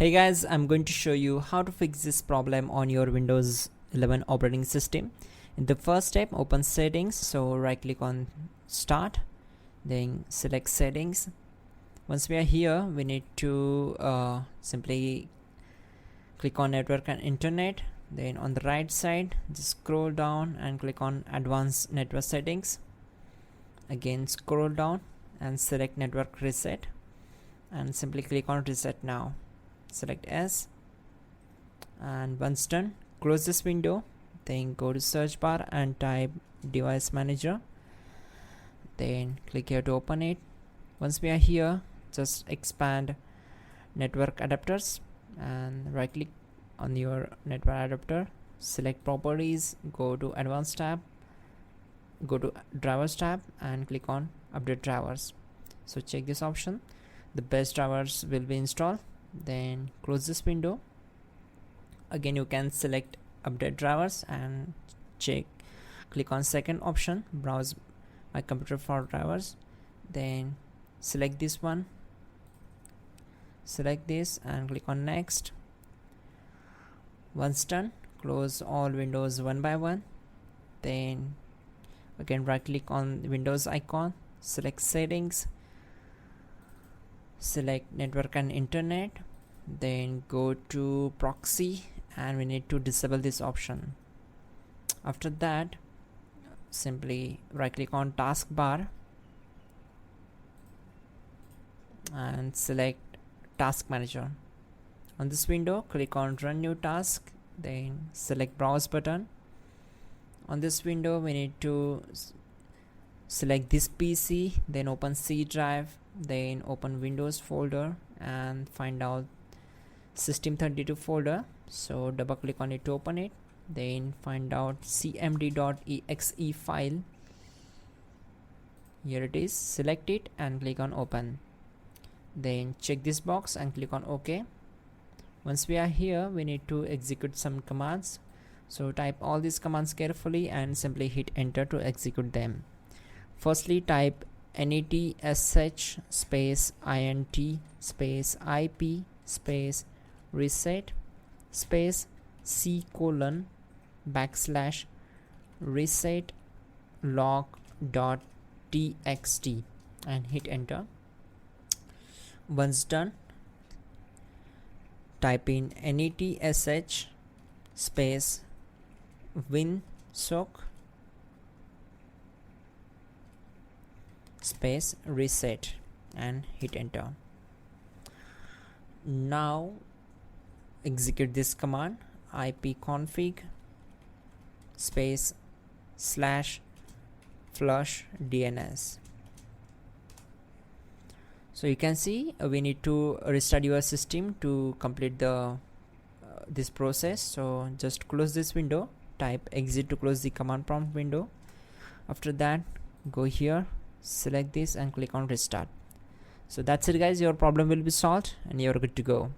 Hey guys, I'm going to show you how to fix this problem on your Windows 11 operating system. In the first step, open settings. So right click on start, then select settings. Once we are here, we need to simply click on network and internet. Then on the right side, just scroll down and click on advanced network settings. Again scroll down and select network reset and simply click on reset now. Select S, and once done, close this window, then go to search bar and type device manager, then click here to open it. Once we are here, just expand network adapters and right click on your network adapter, select properties, go to advanced tab, go to drivers tab and click on update drivers. So check this option, the best drivers will be installed. Then close this window. Again you can select update drivers and click on second option, browse my computer for drivers, then select this one, select this and click on next. Once done, close all windows one by one, then again right click on the Windows icon, select settings, select network and internet, then go to proxy and we need to disable this option. After that, simply right click on taskbar and select task manager. On this window, click on run new task, then select browse button. On this window, we need to select this PC, then open C drive, then open Windows folder and find out system32 folder. So double click on it to open it, then find out cmd.exe file. Here it is, select it and click on open, then check this box and click on OK. Once we are here, we need to execute some commands, so type all these commands carefully and simply hit enter to execute them. Firstly, type netsh space int space ip space reset space c:\reset log.txt and hit enter. Once done, type in netsh space winsock space reset and hit enter. Now execute this command, ipconfig space /flush DNS. So you can see we need to restart your system to complete the this process. So just close this window, type exit to close the command prompt window. After that, go here, select this and click on restart. So that's it guys, your problem will be solved and you're good to go.